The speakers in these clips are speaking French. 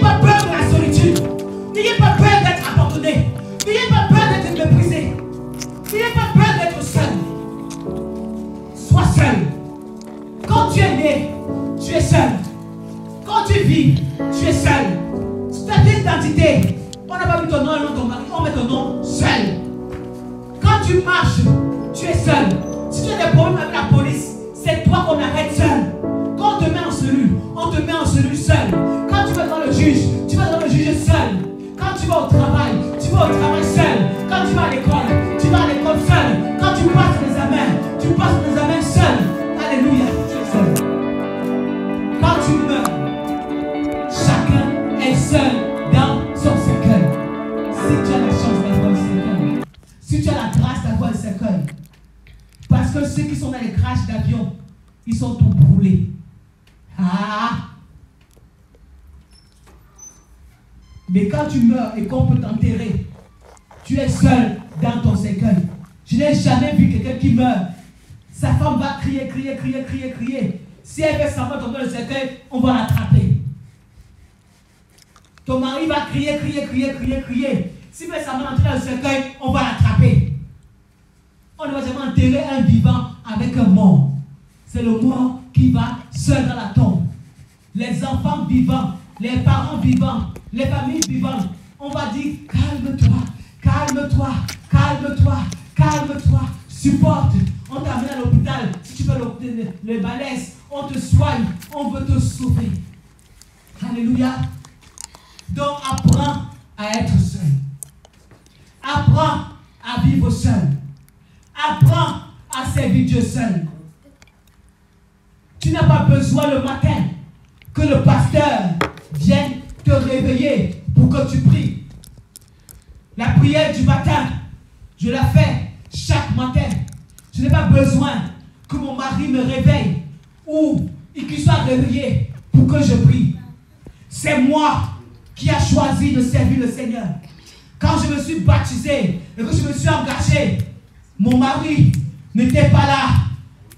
pas peur de la solitude. N'ayez pas peur d'être abandonné. N'ayez pas peur d'être méprisé. N'ayez pas peur d'être seul. Sois seul. Quand tu es né, tu es seul. Quand tu vis, tu es seul. Ta pièce d'identité, on n'a pas mis ton nom et le nom de ton mari, on met ton nom seul. Quand tu marches, tu es seul. Si tu as des problèmes avec la police, c'est toi qu'on arrête seul. Quand on te met en cellule seul. Quand tu vas dans le juge, tu vas dans le juge seul. Quand tu vas au travail, tu vas au travail seul. Quand tu vas à l'école, tu vas à l'école seul. Quand tu passes les examens seul. Alléluia, tu es seul. Quand tu meurs, chacun est seul dans son cercueil. Si tu as la chance d'avoir un cercueil, si tu as la grâce d'avoir un cercueil, parce que ceux qui sont dans les crashs d'avion, ils sont tout brûlés. Mais quand tu meurs et qu'on peut t'enterrer, tu es seul dans ton cercueil. Je n'ai jamais vu quelqu'un qui meurt. Sa femme va crier. Si elle fait semblant de tomber dans le cercueil, on va l'attraper. Ton mari va crier. S'il fait semblant d'entrer dans le cercueil, on va l'attraper. On ne va jamais enterrer un vivant avec un mort. C'est le mort qui va seul dans la tombe. Les enfants vivants, les parents vivants, les familles vivantes, on va dire calme-toi, supporte. On t'amène à l'hôpital. Si tu veux le malaise, on te soigne, on veut te sauver. Alléluia. Donc apprends à être seul. Apprends à vivre seul. Apprends à servir Dieu seul. Tu n'as pas besoin le matin que le pasteur vienne te réveiller pour que tu pries. La prière du matin, je la fais chaque matin. Je n'ai pas besoin que mon mari me réveille ou qu'il soit réveillé pour que je prie. C'est moi qui a choisi de servir le Seigneur. Quand je me suis baptisé et que je me suis engagé, mon mari n'était pas là.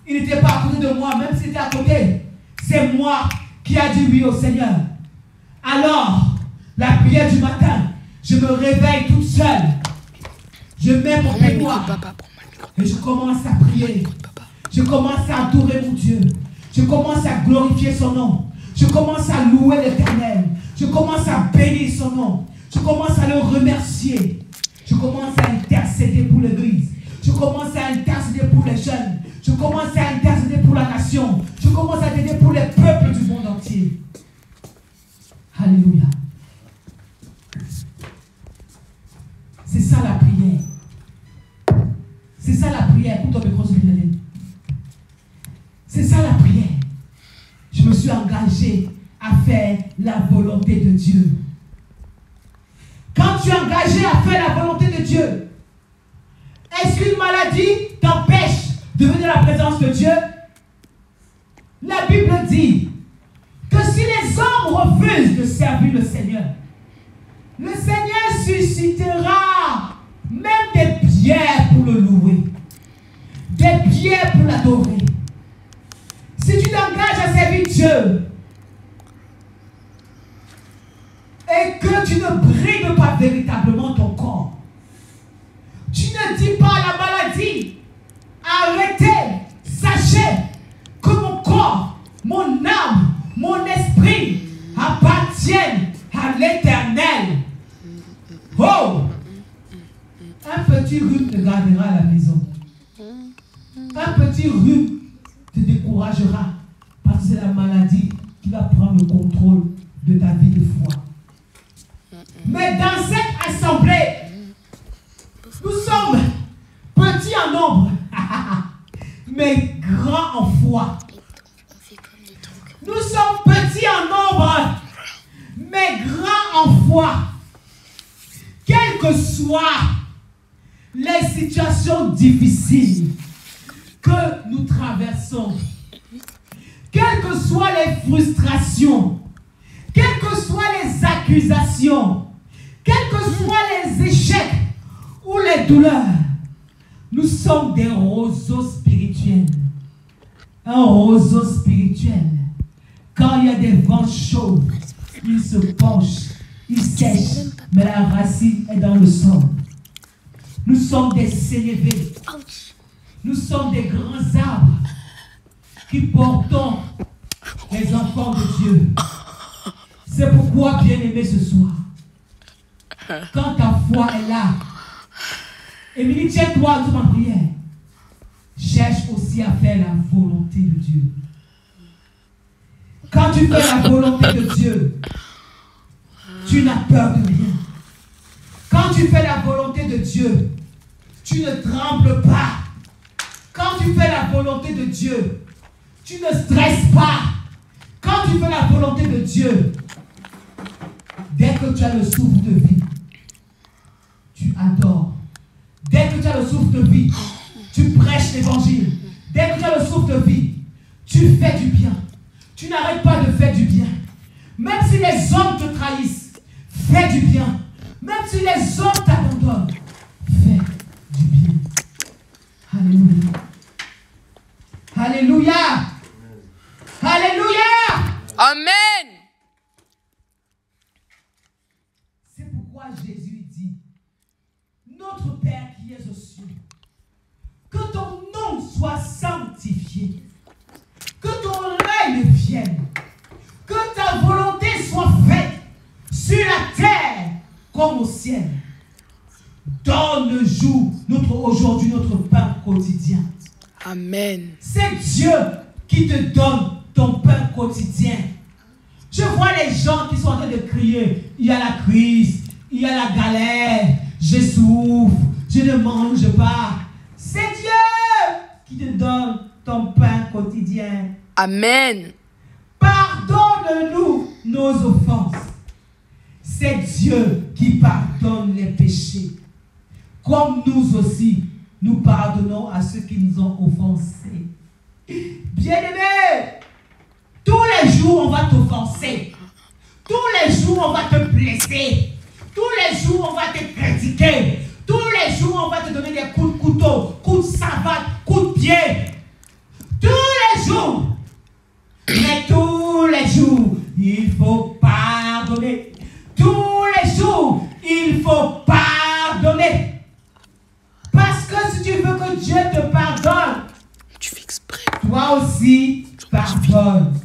Il n'était pas à côté de moi, même s'il était à côté. C'est moi qui a dit oui au Seigneur. Alors, la prière du matin, je me réveille toute seule. Je mets mon peignoir et je commence à prier. Je commence à adorer mon Dieu. Je commence à glorifier son nom. Je commence à louer l'Éternel. Je commence à bénir son nom. Je commence à le remercier. Je commence à intercéder pour l'Église. Je commence à intercéder pour les jeunes. Je commence à intercéder pour la nation. Je commence à intercéder pour les peuples du monde entier. Alléluia. C'est ça la prière. C'est ça la prière. Pour ton micro, c'est ça la prière. Je me suis engagé à faire la volonté de Dieu. Quand tu es engagé à faire la volonté de Dieu, est-ce qu'une maladie t'empêche de venir à la présence de Dieu? La Bible dit que si les hommes refusent de servir le Seigneur suscitera même des pierres pour le louer, des pierres pour l'adorer. Si tu t'engages à servir Dieu et que tu ne brides pas véritablement ton corps, tu ne dis pas à la maladie, arrêtez, sachez que mon corps, mon âme, mon esprit appartiennent à l'Éternel. Oh! Un petit rhume te gardera à la maison. Un petit rhume te découragera parce que c'est la maladie qui va prendre le contrôle de ta vie de foi. Mais dans cette assemblée, nous sommes petits en nombre, mais grands en foi. Nous sommes petits en nombre, mais grands en foi. Quelles que soient les situations difficiles que nous traversons, quelles que soient les frustrations, quelles que soient les accusations, quels que soient les échecs ou les douleurs, nous sommes des roseaux spirituels. Un roseau spirituel, quand il y a des vents chauds, il se penche, il sèche, mais la racine est dans le sol. Nous sommes des sénévés. Nous sommes des grands arbres qui portons les enfants de Dieu. C'est pourquoi, bien-aimé, ce soir, quand ta foi est là, Émilie, tiens-toi dans ma prière. Cherche aussi à faire la volonté de Dieu. Quand tu fais la volonté de Dieu, tu n'as peur de rien. Quand tu fais la volonté de Dieu, tu ne trembles pas. Quand tu fais la volonté de Dieu, tu ne stresses pas. Quand tu fais la volonté de Dieu, dès que tu as le souffle de vie, tu adores. Dès que tu as le souffle de vie, tu prêches l'évangile. Dès que tu as le souffle de vie, tu fais du bien. Tu n'arrêtes pas de faire du bien. Même si les hommes te trahissent, fais du bien. Même si les hommes t'abandonnent, fais du bien. Alléluia. Alléluia. Alléluia. Amen. C'est pourquoi Jésus dit, notre Père qui es aux cieux, que ton nom soit sanctifié, que ton règne vienne, que ta volonté soit faite sur la terre comme au ciel. Donne-nous aujourd'hui notre pain quotidien. Amen. C'est Dieu qui te donne ton pain quotidien. Je vois les gens qui sont en train de crier, il y a la crise, il y a la galère, je souffre, je ne mange pas. C'est Dieu qui te donne ton pain quotidien. Amen. Pardonne-nous nos offenses. C'est Dieu qui pardonne les péchés. Comme nous aussi, nous pardonnons à ceux qui nous ont offensés. Bien-aimé, tous les jours on va t'offenser. Tous les jours on va te blesser. Tous les jours on va te critiquer. Tous les jours on va te donner des coups de couteau, coups de savate, coups de pied. Tous les jours. Mais tous les jours, il faut pardonner. Tous les jours, il faut pardonner. Parce que si tu veux que Dieu te pardonne, Tu fais exprès. toi aussi pardonne.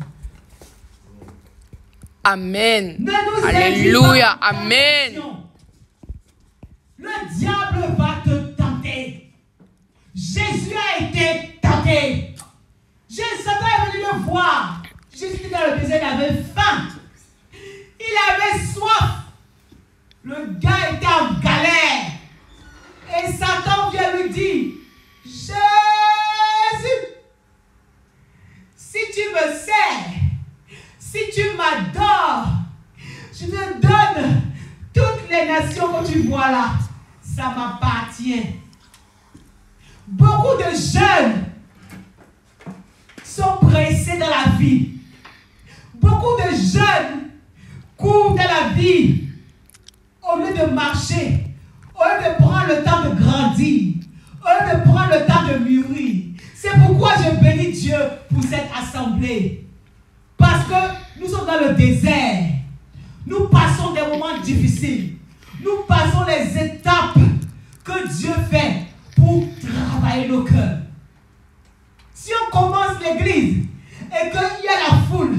Amen. Ne nous Alléluia. induis pas en Amen. tentation. Le diable va te tenter. Jésus a été tenté. Satan est venu le voir. Jésus était dans le désert, il avait faim. Il avait soif. Le gars était en galère. Et Satan vient lui dire, Jésus, si tu me sers, si tu m'adores, je te donne toutes les nations que tu vois là. Ça m'appartient. Beaucoup de jeunes sont pressés dans la vie. Beaucoup de jeunes courent dans la vie au lieu de marcher, au lieu de prendre le temps de grandir, au lieu de prendre le temps de mûrir. C'est pourquoi je bénis Dieu pour cette assemblée. Parce que nous sommes dans le désert. Nous passons des moments difficiles. Nous passons les étapes que Dieu fait pour travailler nos cœurs. Si on commence l'église et qu'il y a la foule,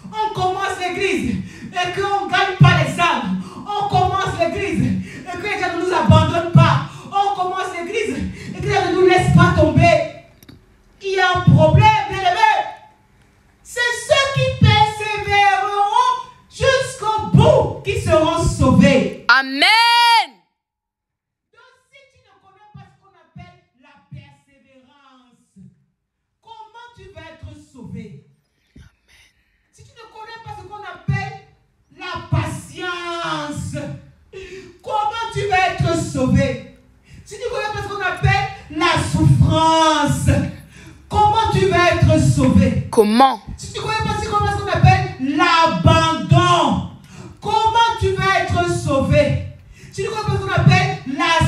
on commence l'église et qu'on ne gagne pas les âmes, on commence l'église et que les gens ne nous abandonnent pas, on commence l'église et que les gens ne nous laissent pas tomber, il y a un problème, bien aimé. C'est ceux qui persévéreront jusqu'au bout qui seront sauvés. Amen. Donc si tu ne connais pas ce qu'on appelle la persévérance, comment tu vas être sauvé? Si tu ne connais pas ce qu'on appelle la patience, comment tu vas être sauvé? Si tu ne connais pas ce qu'on appelle la souffrance, comment tu vas être sauvé? Comment? Si tu ne connais pas ce qu'on appelle l'abandon, comment tu vas être sauvé? Si tu ne connais pas ce qu'on appelle la